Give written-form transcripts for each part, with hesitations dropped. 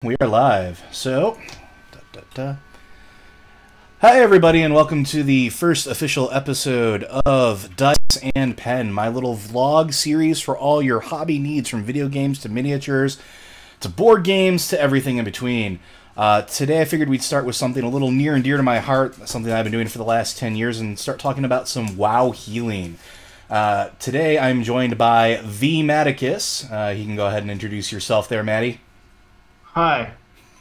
We are live. So, da, da, da. Hi everybody, and welcome to the first official episode of Dice and Pen, my little vlog series for all your hobby needs, from video games to miniatures to board games to everything in between. Today I figured we'd start with something a little near and dear to my heart, something I've been doing for the last 10 years, and start talking about some WoW healing. Today I'm joined by the Matticus. You can go ahead and introduce yourself there, Matty. Hi,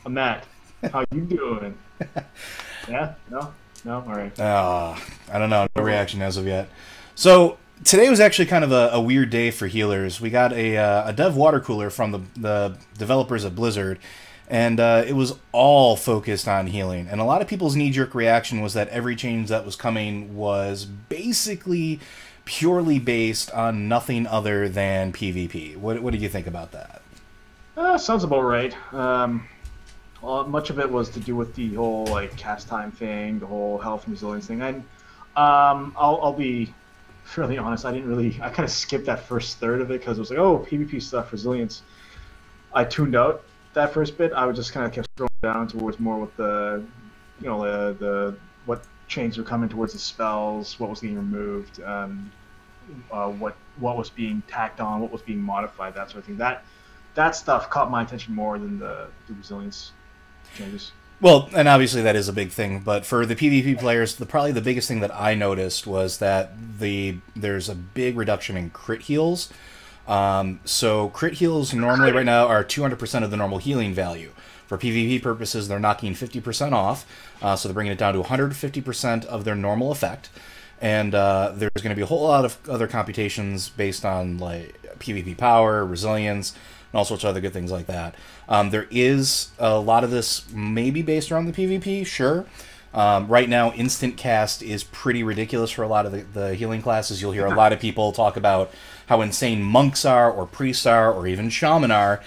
I'm Matt. How you doing? Yeah? No? No? Alright. I don't know. No reaction as of yet. So, today was actually kind of a weird day for healers. We got a dev water cooler from the developers of Blizzard, and it was all focused on healing. And a lot of people's knee-jerk reaction was that every change that was coming was basically purely based on nothing other than PvP. What did you think about that? Sounds about right. Well, much of it was to do with the whole cast time thing, the whole health and resilience thing. And I'll be fairly honest. I kind of skipped that first third of it because it was like, oh, PvP stuff, resilience. I tuned out that first bit. I would just kind of kept scrolling down towards more with the what changes were coming towards the spells, what was getting removed, what was being tacked on, what was being modified, that sort of thing. That stuff caught my attention more than the resilience changes. Well, and obviously that is a big thing, but for the PvP players, probably the biggest thing that I noticed was that there's a big reduction in crit heals. So crit heals normally right now are 200% of the normal healing value. For PvP purposes, they're knocking 50% off, so they're bringing it down to 150% of their normal effect. And there's going to be a whole lot of other computations based on PvP power, resilience, and all sorts of other good things like that. There is a lot of this maybe based around the PvP, sure. Right now, instant cast is pretty ridiculous for a lot of the healing classes. You'll hear a lot of people talk about how insane monks are, or priests are, or even shaman are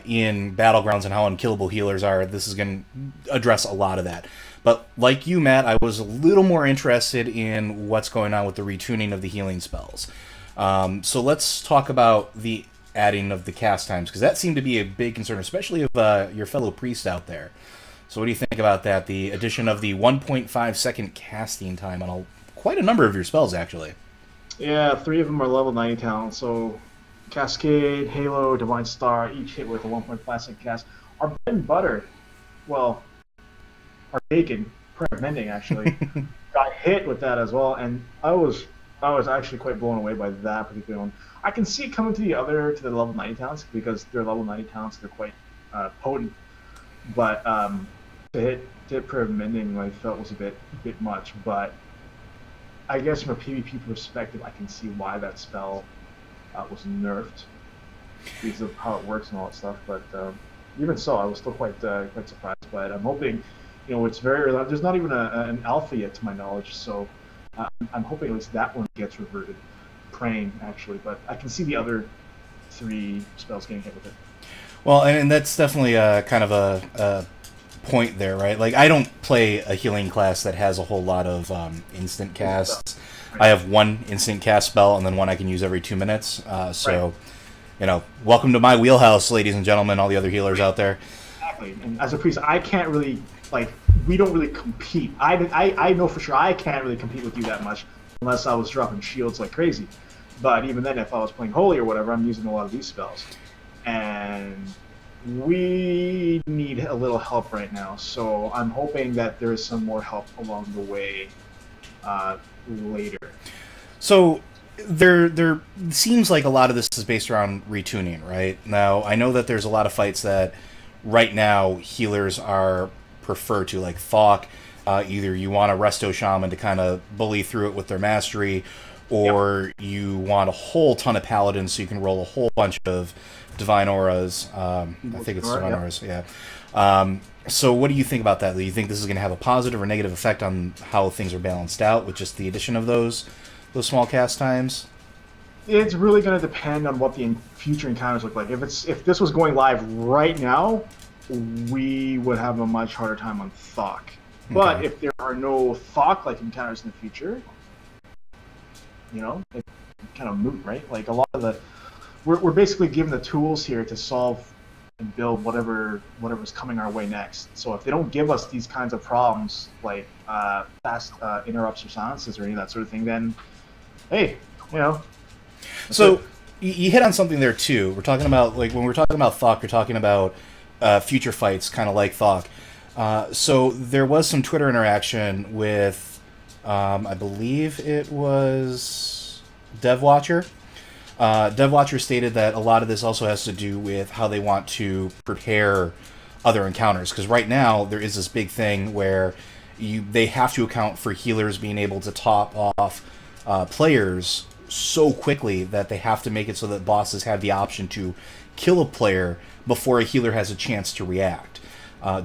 in Battlegrounds, and how unkillable healers are. This is going to address a lot of that. But like you, Matt, I was a little more interested in what's going on with the retuning of the healing spells. So let's talk about the adding of the cast times, because that seemed to be a big concern, especially of your fellow priests out there. So what do you think about that? The addition of the 1.5 second casting time on quite a number of your spells, actually. Yeah, 3 of them are level 90 talents. So Cascade, Halo, Divine Star, each hit with a 1.5 second cast. Our bread and butter, well, our bacon, prayer of mending actually, got hit with that as well, and I was actually quite blown away by that particular one. I can see it coming to the level 90 talents, because they're level 90 talents, they're quite potent. But to hit prayer of mending, I felt was a bit much. But I guess from a PvP perspective, I can see why that spell was nerfed because of how it works and all that stuff. But even so, I was still quite surprised by it. I'm hoping, it's very early. There's not even an alpha yet, to my knowledge. So I'm hoping at least that one gets reverted. Praying, actually, but I can see the other 3 spells getting hit with it. Well, and that's definitely kind of a point there, right? Like, I don't play a healing class that has a whole lot of instant casts. Right. I have 1 instant cast spell, and then 1 I can use every 2 minutes. So, right. Welcome to my wheelhouse, ladies and gentlemen, all the other healers out there. Exactly. And as a priest, I can't really, we don't really compete. I know for sure I can't really compete with you that much unless I was dropping shields like crazy. But even then, if I was playing Holy or whatever, I'm using a lot of these spells. And we need a little help right now. So I'm hoping that there is some more help along the way later. So there seems like a lot of this is based around retuning, right? Now, I know that there's a lot of fights that right now healers are preferred to, like Thok. Either you want a Resto Shaman to kind of bully through it with their mastery, or you want a whole ton of Paladins so you can roll a whole bunch of Divine Auras. I think it's Divine Auras, yeah. So what do you think about that? Do you think this is going to have a positive or negative effect on how things are balanced out with just the addition of those small cast times? It's really going to depend on what the future encounters look like. If this was going live right now, we would have a much harder time on Thok. But if there are no Thok-like encounters in the future, it's kind of moot, right? Like, a lot of we're basically given the tools here to solve and build whatever's coming our way next. So if they don't give us these kinds of problems like fast interrupts or silences or any of that sort of thing, then hey, you know. So you hit on something there too. We're talking about, like, when we're talking about Thok, you're talking about future fights, kind of like Thok. So there was some Twitter interaction with, I believe it was DevWatcher. DevWatcher stated that a lot of this also has to do with how they want to prepare other encounters. Because right now, there is this big thing where they have to account for healers being able to top off players so quickly that they have to make it so that bosses have the option to kill a player before a healer has a chance to react.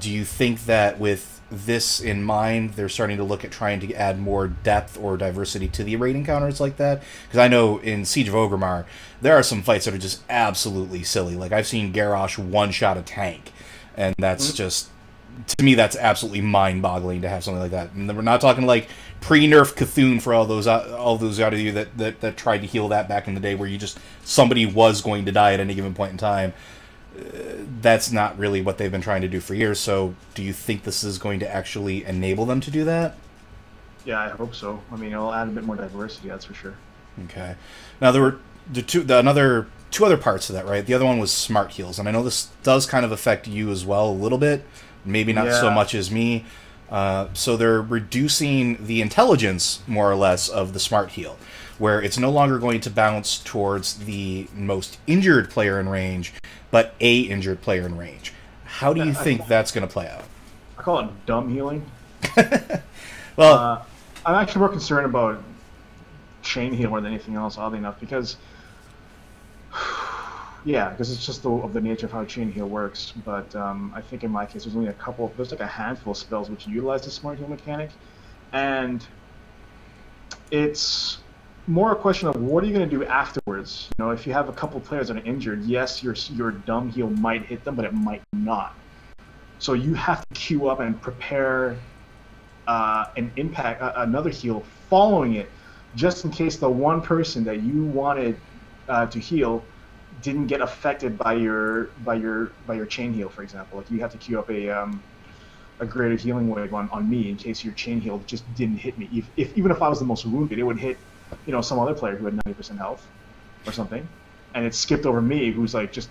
Do you think that with this in mind, they're starting to look at trying to add more depth or diversity to the raid encounters like that? Because I know in Siege of Orgrimmar, there are some fights that are just absolutely silly. Like, I've seen Garrosh one-shot a tank, and that's just, to me, that's absolutely mind-boggling to have something like that. And we're not talking like pre-nerf Cthulhu for all those out of you that tried to heal that back in the day, where somebody was going to die at any given point in time. That's not really what they've been trying to do for years. So do you think this is going to actually enable them to do that? Yeah, I hope so. I mean, it'll add a bit more diversity, that's for sure. Okay. Now, there were two other parts to that, right? The other one was smart heals, and I know this does kind of affect you as well a little bit, maybe not so much as me. So they're reducing the intelligence, more or less, of the smart heal, where it's no longer going to bounce towards the most injured player in range, but a injured player in range. How do you think that's going to play out? I call it dumb healing. Well, I'm actually more concerned about chain heal more than anything else, oddly enough, because it's just of the nature of how chain heal works. But I think in my case, there's like a handful of spells which utilize the smart heal mechanic, and it's more a question of what are you going to do afterwards. You know, if you have a couple players that are injured, yes, your dumb heal might hit them, but it might not. So you have to queue up and prepare another heal following it, just in case the one person that you wanted to heal didn't get affected by your chain heal, for example. Like, you have to queue up a greater healing wave on me in case your chain heal just didn't hit me. Even if I was the most wounded, it would hit, you know, some other player who had 90% health or something, and it skipped over me, who's like just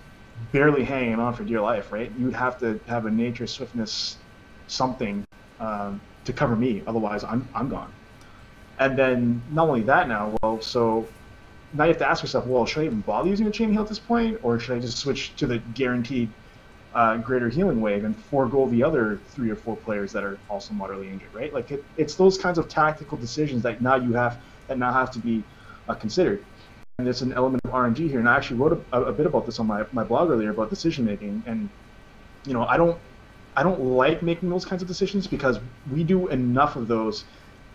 barely hanging on for dear life, right? You would have to have a nature, swiftness, something to cover me, otherwise I'm gone. And then not only that now, so now you have to ask yourself, well, should I even bother using a chain heal at this point, or should I just switch to the guaranteed greater healing wave and forego the other 3 or 4 players that are also moderately injured, right? Like, it's those kinds of tactical decisions that now have to be considered. And there's an element of RNG here, and I actually wrote a bit about this on my blog earlier about decision making. And you know, I don't like making those kinds of decisions because we do enough of those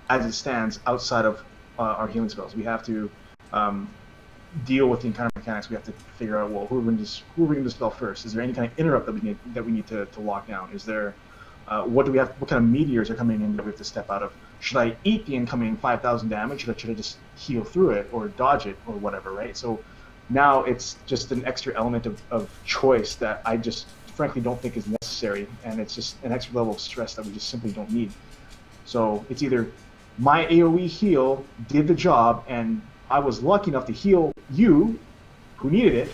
as it stands outside of our healing spells. We have to deal with the encounter mechanics. We have to figure out, well, who are we going to dispel first? Is there any kind of interrupt that we need to lock down? Is there what kind of meteors are coming in that we have to step out of? Should I eat the incoming 5,000 damage, or should I just heal through it or dodge it or whatever, right? So now it's just an extra element of choice that I just frankly don't think is necessary, and it's just an extra level of stress that we just simply don't need. So it's either my AoE heal did the job and I was lucky enough to heal you who needed it,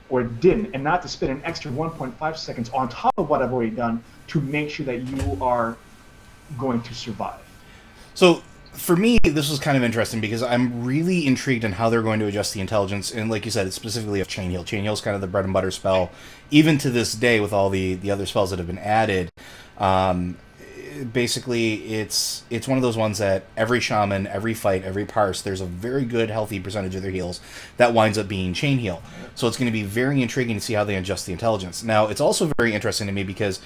or it didn't, and not to spend an extra 1.5 seconds on top of what I've already done to make sure that you are going to survive. So for me, this was kind of interesting because I'm really intrigued in how they're going to adjust the intelligence, and like you said, it's specifically of Chain Heal. Chain Heal is kind of the bread and butter spell, even to this day with all the other spells that have been added. Basically, it's one of those ones that every shaman, every fight, every parse, there's a very good, healthy percentage of their heals that winds up being Chain Heal. So it's going to be very intriguing to see how they adjust the intelligence. Now, it's also very interesting to me because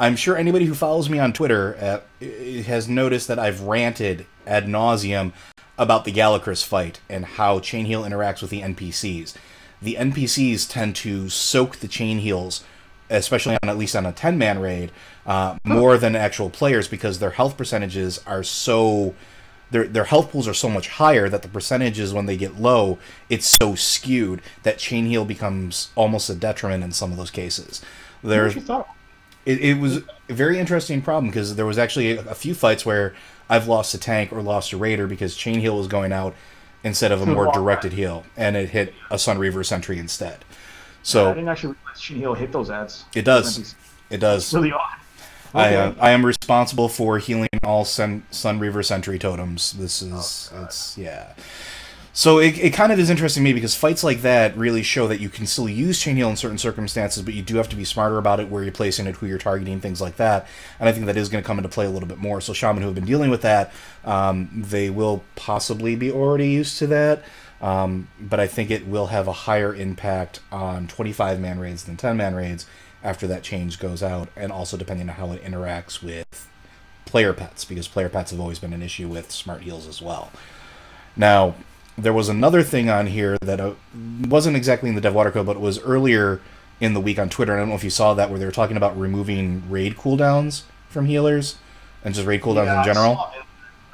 I'm sure anybody who follows me on Twitter has noticed that I've ranted ad nauseum about the Galacrus fight and how Chain Heal interacts with the NPCs. The NPCs tend to soak the Chain Heals, especially at least on a 10-man raid, more than actual players because their health percentages are so their health pools are so much higher that the percentages when they get low, it's so skewed that chain heal becomes almost a detriment in some of those cases. There's it was a very interesting problem because there was actually a few fights where I've lost a tank or lost a raider because chain heal was going out instead of a more directed heal, and it hit a Sun Reaver sentry instead. So I didn't actually realize chain heal hit those ads. It does. It does. It's really odd. Okay. I am responsible for healing all Sun Reaver sentry totems. This is yeah. So it kind of is interesting to me because fights like that really show that you can still use chain heal in certain circumstances, but you do have to be smarter about it, where you're placing it, who you're targeting, things like that. And I think that is going to come into play a little bit more. So Shaman who have been dealing with that, they will possibly be already used to that. But I think it will have a higher impact on 25-man raids than 10-man raids after that change goes out, and also depending on how it interacts with player pets, because player pets have always been an issue with smart heals as well. Now, there was another thing on here that wasn't exactly in the dev water code, but it was earlier in the week on Twitter. I don't know if you saw that, where they were talking about removing raid cooldowns from healers and just raid cooldowns in general.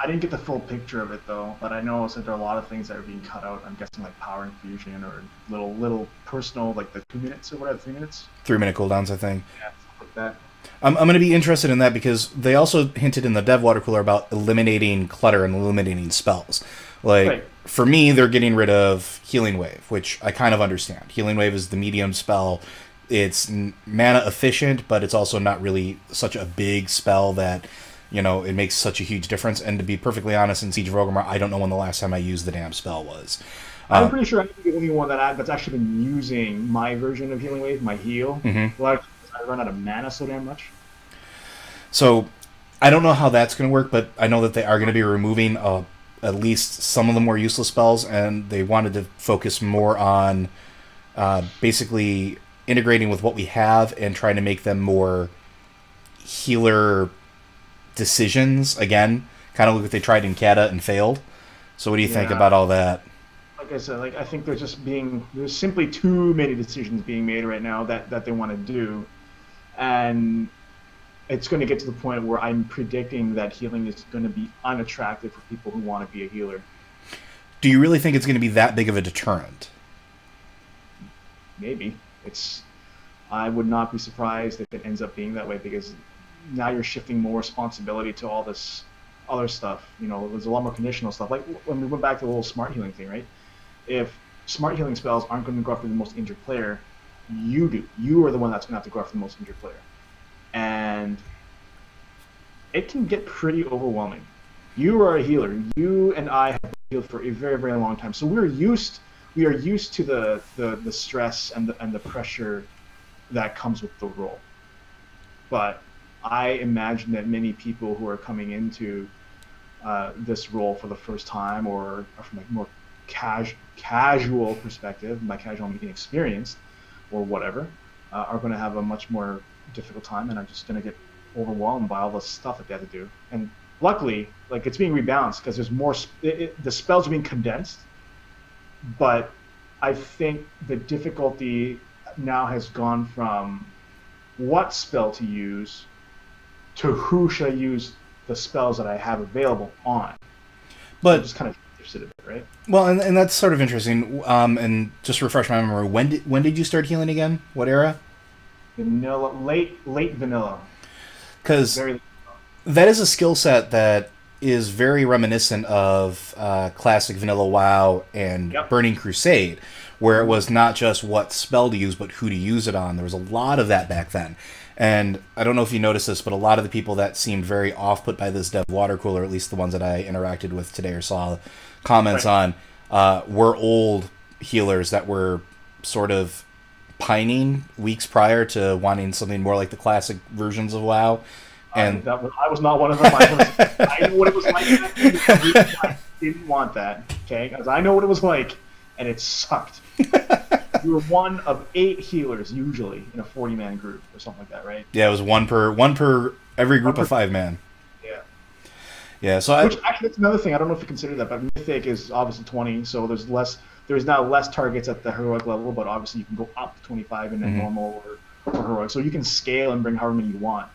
I didn't get the full picture of it though, but I know that there are a lot of things that are being cut out. I'm guessing like power infusion or little personal, like the 2 minutes or whatever, 3 minutes. 3-minute cooldowns, I think. Yeah, stuff like that. I'm going to be interested in that because they also hinted in the dev water cooler about eliminating clutter and eliminating spells. Like, right. For me, they're getting rid of Healing Wave, which I kind of understand. Healing Wave is the medium spell. It's mana efficient, but it's also not really such a big spell that, you know, it makes such a huge difference. And to be perfectly honest, in Siege of Orgrimmar, I don't know when the last time I used the damn spell was. I'm pretty sure I'm the only one that's actually been using my version of Healing Wave, my heal. Mm-hmm. Like, I run out of mana so damn much. So, I don't know how that's going to work, but I know that they are going to be removing at least some of the more useless spells, and they wanted to focus more on basically integrating with what we have and trying to make them more healer decisions. Again, kind of like what they tried in Kata and failed. So what do you think about all that? Like I said, I think there's simply too many decisions being made right now that they want to do, and it's going to get to the point where I'm predicting that healing is going to be unattractive for people who want to be a healer. Do you really think it's going to be that big of a deterrent? Maybe. I would not be surprised if it ends up being that way, because now you're shifting more responsibility to all this other stuff. You know, there's a lot more conditional stuff. Like when we went back to the whole smart healing thing, right? If smart healing spells aren't going to go after the most injured player, you do. You are the one that's going to have to go after the most injured player. And it can get pretty overwhelming. You are a healer. You and I have healed for a very, very long time. So we are used to the stress and the pressure that comes with the role. But I imagine that many people who are coming into this role for the first time, or from a more casual perspective, by casual I mean inexperienced or whatever, are going to have a much more difficult time and are just going to get overwhelmed by all the stuff that they have to do. And luckily, like, it's being rebalanced because there's more. The spells are being condensed, but I think the difficulty now has gone from what spell to use to who should I use the spells that I have available on. But so just kind of shifted a bit, right? Well, and that's sort of interesting. And just to refresh my memory, when did you start healing again? What era? Vanilla, late vanilla. Because that is a skill set that is very reminiscent of classic vanilla WoW and Burning Crusade, where it was not just what spell to use, but who to use it on. There was a lot of that back then. And I don't know if you noticed this, but a lot of the people that seemed very off-put by this dev water cooler, at least the ones that I interacted with today or saw comments on, were old healers that were sort of pining weeks prior to wanting something more like the classic versions of WoW. And I was not one of them. I know what it was like. I didn't want that, okay? Because I know what it was like, and it sucked. You were one of 8 healers usually in a 40-man group or something like that, right? Yeah, it was one per every group of 5-man. Yeah. Yeah. So which actually, that's another thing. I don't know if you consider that, but Mythic is obviously 20, so there's now less targets at the heroic level, but obviously you can go up to 25 in a normal or heroic, so you can scale and bring however many you want.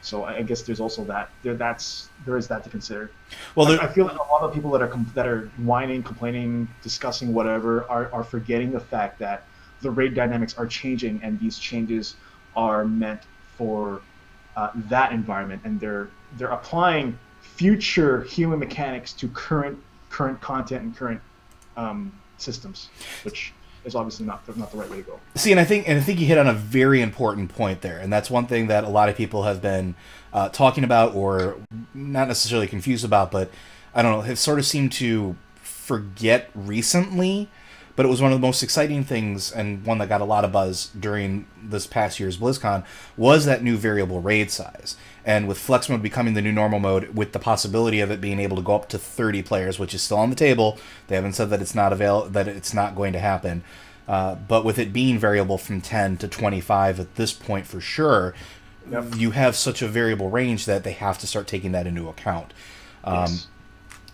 So I guess there's also that. There is that to consider. Well, I feel like a lot of people that are whining, complaining, discussing whatever are forgetting the fact that the raid dynamics are changing, and these changes are meant for that environment, and they're applying future human mechanics to current content and current systems, which is obviously not the right way to go. see, and I think you hit on a very important point there, and that's one thing that a lot of people have been talking about, or not necessarily confused about, but I don't know, have sort of seemed to forget recently. But it was one of the most exciting things, and one that got a lot of buzz during this past year's BlizzCon, was that new variable raid size. And with Flex Mode becoming the new normal mode, with the possibility of it being able to go up to 30 players, which is still on the table, they haven't said that it's not that it's not going to happen. But with it being variable from 10 to 25 at this point for sure, Yep. you have such a variable range that they have to start taking that into account. Yes.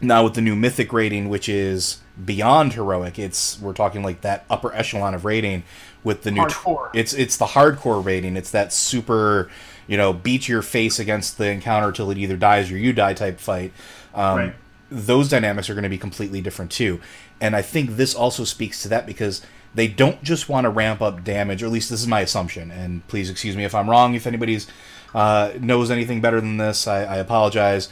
Now with the new Mythic rating, which is beyond heroic, we're talking like that upper echelon of rating with the new Hardcore. it's the hardcore rating. It's that super, beat your face against the encounter till it either dies or you die type fight. Right. Those dynamics are going to be completely different too. And I think this also speaks to that, because they don't just want to ramp up damage, or at least this is my assumption, and please excuse me if I'm wrong. If anybody's knows anything better than this, I apologize.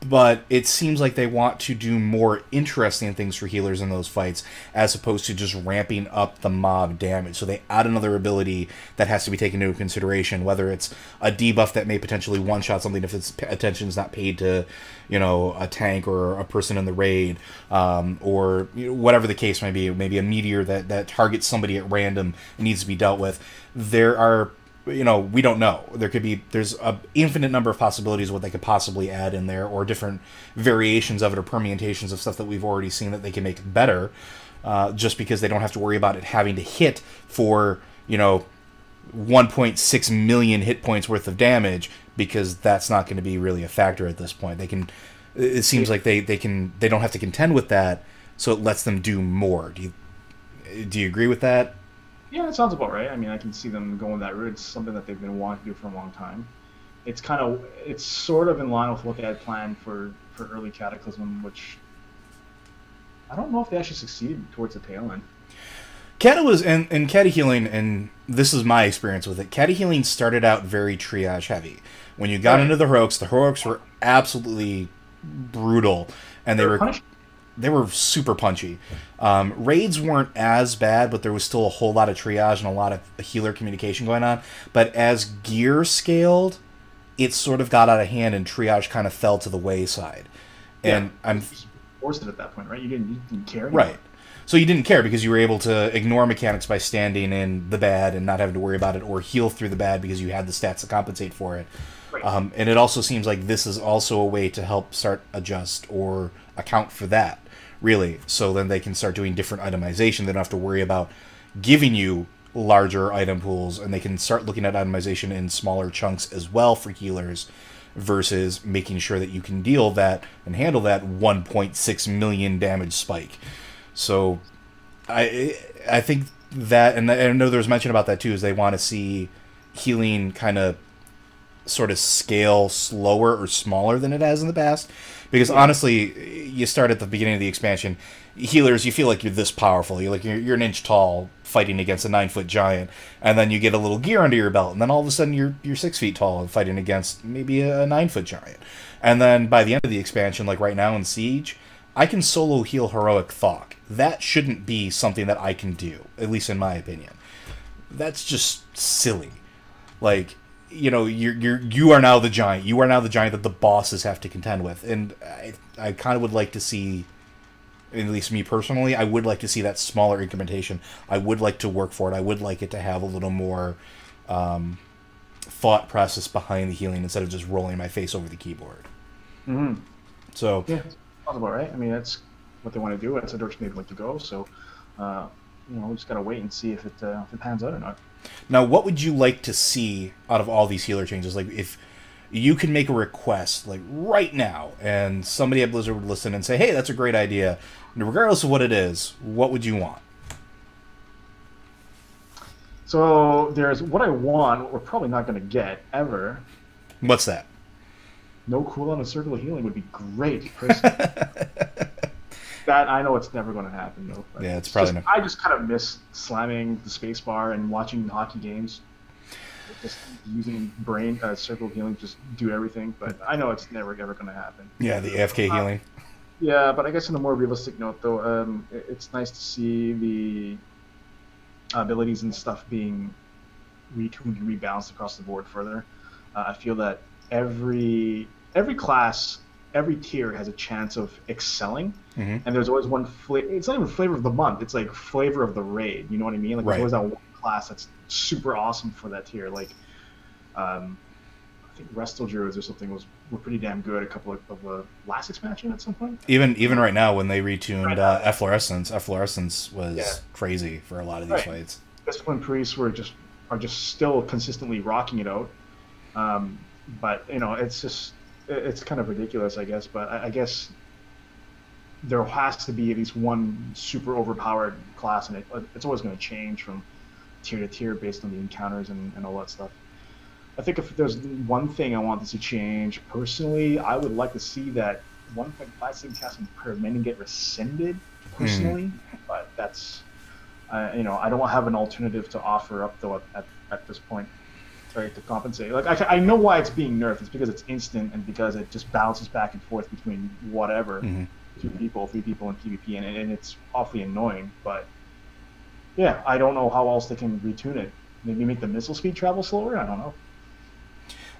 But it seems like they want to do more interesting things for healers in those fights, as opposed to just ramping up the mob damage. So they add another ability that has to be taken into consideration, whether it's a debuff that may potentially one-shot something if its attention is not paid to, a tank or a person in the raid, or whatever the case may be. Maybe a meteor that targets somebody at random and needs to be dealt with. There are... we don't know. There's an infinite number of possibilities what they could possibly add in there, or different variations of it, or permutations of stuff that we've already seen that they can make better, just because they don't have to worry about it having to hit for, 1.6 million hit points worth of damage, because that's not going to be really a factor at this point. It seems like they don't have to contend with that, so it lets them do more. Do you agree with that? Yeah, it sounds about right. I mean, I can see them going that route. It's something that they've been wanting to do for a long time. It's sort of in line with what they had planned for early Cataclysm, which I don't know if they actually succeeded towards the tail end. Cata was, and Cata healing, and this is my experience with it, Cata healing started out very triage heavy. When you got into the heroics were absolutely brutal, and they were super punchy. Raids weren't as bad, but there was still a whole lot of triage and a lot of healer communication going on. But as gear scaled, it sort of got out of hand, and triage kind of fell to the wayside. And I'm forced it at that point, right? You didn't care anymore. Right. So you didn't care because you were able to ignore mechanics by standing in the bad and not having to worry about it, or heal through the bad because you had the stats to compensate for it. Right. And it also seems like this is also a way to help start adjust or account for that, really. So then they can start doing different itemization. They don't have to worry about giving you larger item pools, and they can start looking at itemization in smaller chunks as well for healers, versus making sure that you can deal that and handle that 1.6 million damage spike. So I think that, and I know there was mention about that too, is they want to see healing kind of sort of scale slower or smaller than it has in the past. Because honestly, you start at the beginning of the expansion, healers, you feel like you're this powerful. You're an inch tall fighting against a 9-foot giant, and then you get a little gear under your belt, and then all of a sudden you're 6 feet tall and fighting against maybe a 9-foot giant. And then by the end of the expansion, like right now in Siege, I can solo heal heroic Thok. That shouldn't be something that I can do, at least in my opinion. That's just silly. Like, you are now the giant. You are now the giant that the bosses have to contend with. And I kind of would like to see, at least me personally, I would like to see that smaller incrementation. I would like to work for it. I would like it to have a little more thought process behind the healing instead of just rolling my face over the keyboard. Mm-hmm. So yeah, that's about right. I mean, that's what they want to do. That's the direction they'd like to go. So, we just gotta wait and see if it pans out or not. Now, what would you like to see out of all these healer changes? Like, if you can make a request, like, right now, and somebody at Blizzard would listen and say, hey, that's a great idea, and regardless of what it is, what would you want? So, there's what I want, what we're probably not going to get, ever, What's that? No cooldown and circle of healing would be great, personally. That I know it's never going to happen though. Yeah, it's probably not. I just kind of miss slamming the spacebar and watching hockey games. Just using brain circle of healing, just do everything. But I know it's never ever going to happen. Yeah, the AFK healing. Yeah, but I guess on a more realistic note, though, it's nice to see the abilities and stuff being retuned and rebalanced across the board further. I feel that every class, every tier has a chance of excelling, and there's always one flavor. It's not even flavor of the month; it's like flavor of the raid. You know what I mean? Like there's always that one class that's super awesome for that tier. Like, I think Restal Druids or something were pretty damn good. A couple of last expansion at some point. Even right now when they retuned Efflorescence was crazy for a lot of these fights. Discipline Priests are just still consistently rocking it out. But you know, it's kind of ridiculous, I guess. But I guess there has to be at least one super overpowered class, and it's always going to change from tier to tier based on the encounters and all that stuff. I think if there's one thing I want to see change, personally, I would like to see that 1.57 casting per minute get rescinded, personally. But that's, you know, I don't have an alternative to offer up, though, at this point, right, to compensate. Like, I know why it's being nerfed. It's because it's instant and because it just bounces back and forth between whatever, 2 people, 3 people in PvP, and it's awfully annoying. But, yeah, I don't know how else they can retune it. Maybe make the missile speed travel slower? I don't know.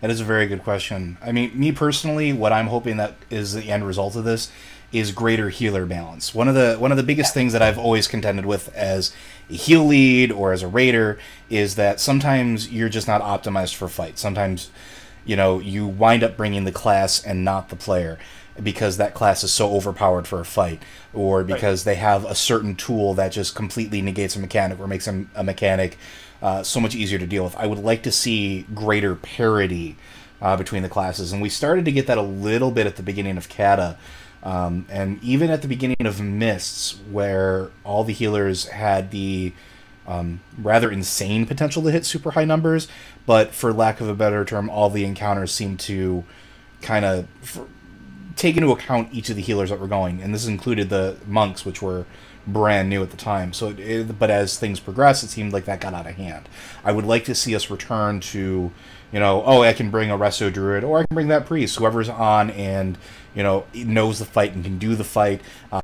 That is a very good question. I mean, me personally, what I'm hoping that is the end result of this is greater healer balance. One of the biggest things that I've always contended with as a heal lead or as a raider is that sometimes you're just not optimized for fight. Sometimes, you know, you wind up bringing the class and not the player because that class is so overpowered for a fight, or because they have a certain tool that just completely negates a mechanic or makes a mechanic so much easier to deal with. I would like to see greater parity between the classes, and we started to get that a little bit at the beginning of Kata, and even at the beginning of Mists, where all the healers had the rather insane potential to hit super high numbers, but for lack of a better term, all the encounters seemed to kind of take into account each of the healers that were going, and this included the monks, which were brand new at the time. So, but as things progressed, it seemed like that got out of hand. I would like to see us return to, you know, oh, I can bring a Resto Druid, or I can bring that priest, whoever's on and, you know, knows the fight and can do the fight,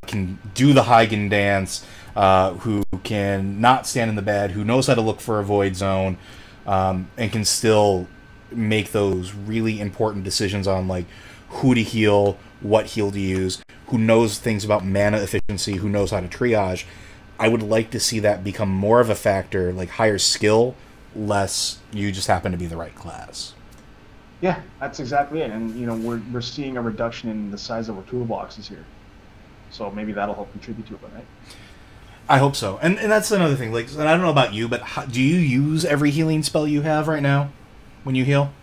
can do the Hagen dance, who can not stand in the bed, who knows how to look for a void zone, and can still make those really important decisions on, like, who to heal, what heal to use, who knows things about mana efficiency, who knows how to triage. I would like to see that become more of a factor, like higher skill, less you just happen to be the right class. Yeah, that's exactly it. And, you know, we're seeing a reduction in the size of our toolboxes here. So maybe that'll help contribute to it, right? I hope so. And that's another thing. Like, and I don't know about you, but do you use every healing spell you have right now when you heal?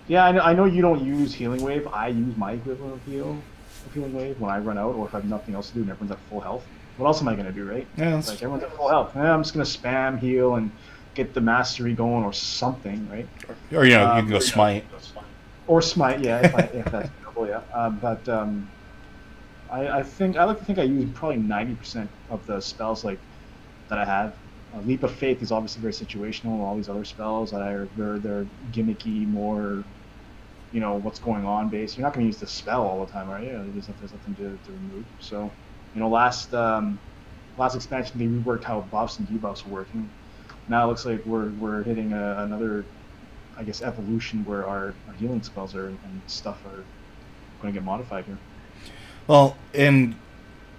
Yeah, I know you don't use Healing Wave. I use my equivalent of Healing Wave when I run out, or if I have nothing else to do and everyone's at full health. What else am I going to do, right? Yeah, like everyone's at full health. I'm just going to spam heal and get the mastery going or something, right? Or you know, you can go smite. Or smite, yeah, if that's available, yeah. I think I like to think I use probably 90% of the spells like that I have. Leap of Faith is obviously very situational. All these other spells that are they're gimmicky, more, you know, what's going on based. You're not going to use the spell all the time, are you? There's nothing to remove. So, you know, last expansion they reworked how buffs and debuffs were working. Now it looks like we're hitting another, I guess, evolution where our healing spells and stuff are going to get modified here. Well, and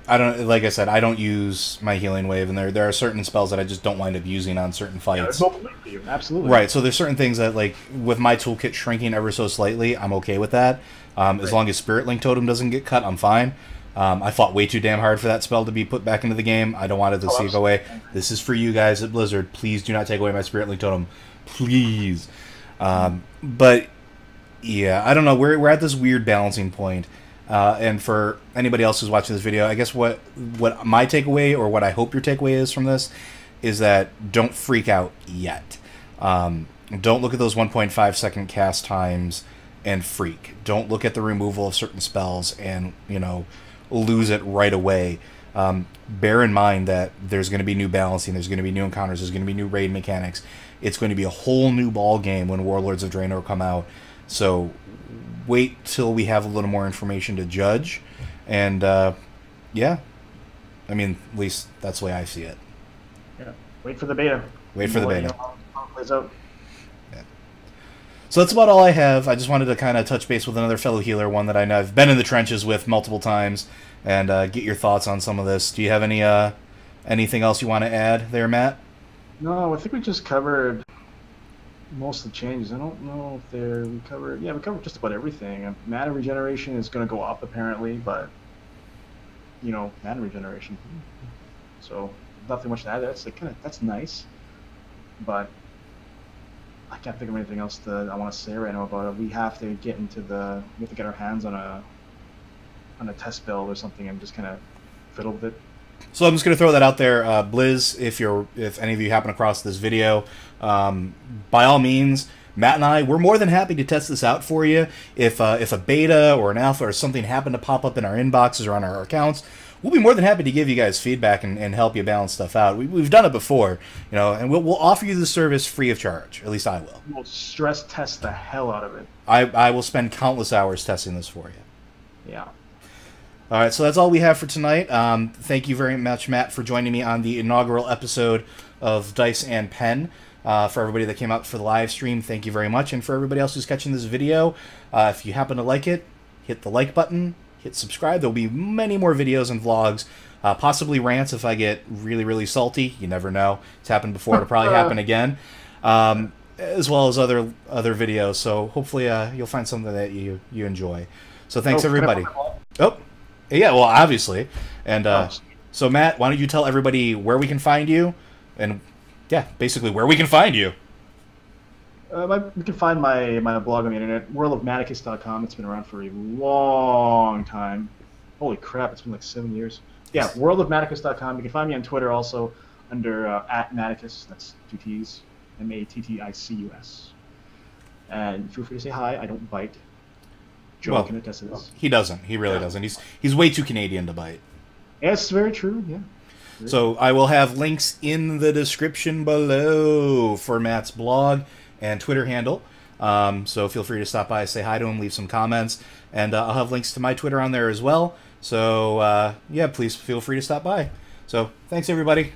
I don't, like I said, I don't use my healing wave, and there are certain spells that I just don't wind up using on certain fights. Yeah, there's no point for you. Absolutely. Right, so there's certain things that, like, with my toolkit shrinking ever so slightly, I'm okay with that. As long as Spirit Link Totem doesn't get cut, I'm fine. I fought way too damn hard for that spell to be put back into the game. I don't want it to see it go away. This is for you guys at Blizzard. Please do not take away my Spirit Link Totem. Please. But, yeah, I don't know. We're at this weird balancing point. And for anybody else who's watching this video, I guess what my takeaway, or what I hope your takeaway is from this, is that don't freak out yet. Don't look at those 1.5-second cast times and freak. Don't look at the removal of certain spells and, lose it right away. Bear in mind that there's going to be new balancing, there's going to be new encounters, there's going to be new raid mechanics. It's going to be a whole new ball game when Warlords of Draenor come out. So wait till we have a little more information to judge. And, yeah. I mean, at least that's the way I see it. Yeah. Wait for the beta. Wait for the beta. How it plays out. Yeah. So that's about all I have. I just wanted to kind of touch base with another fellow healer, one that I know I've been in the trenches with multiple times, and get your thoughts on some of this. Do you have anything else you want to add there, Matt? No, I think we just covered most of the changes. I don't know if we covered just about everything. Mana regeneration is going to go up apparently, but mana regeneration. So nothing much to add. That's nice, but I can't think of anything else that I want to say right now about it. We have to get our hands on a test build or something and just kind of fiddle with it. So I'm just going to throw that out there. Blizz, if any of you happen across this video, by all means, Matt and I, we're more than happy to test this out for you. If a beta or an alpha or something happened to pop up in our inboxes or on our accounts, we'll be more than happy to give you guys feedback and help you balance stuff out. We've done it before, and we'll offer you the service free of charge. At least I will. We'll stress test the hell out of it. I will spend countless hours testing this for you. Yeah. All right, so that's all we have for tonight. Thank you very much, Matt, for joining me on the inaugural episode of Dice and Pen. For everybody that came out for the live stream, thank you very much. And for everybody else who's catching this video, if you happen to like it, hit the like button, hit subscribe. There'll be many more videos and vlogs, possibly rants if I get really, really salty. You never know. It's happened before. It'll probably happen again, as well as other videos. So hopefully you'll find something that you enjoy. So thanks, everybody. Oh. Yeah, well, obviously. And so, Matt, why don't you tell everybody where we can find you? And, yeah, basically where we can find you. You can find my blog on the internet, worldofmatticus.com. It's been around for a long time. Holy crap, it's been like 7 years. Yeah, worldofmatticus.com. You can find me on Twitter also under @Matticus. That's 2 T's, Matticus. And feel free to say hi. I don't bite. Joe can attest to this. He doesn't. He really doesn't. He's way too Canadian to bite. Yes, very true. Yeah. So I will have links in the description below for Matt's blog and Twitter handle. So feel free to stop by, say hi to him, leave some comments, and I'll have links to my Twitter on there as well. So yeah, please feel free to stop by. So thanks, everybody.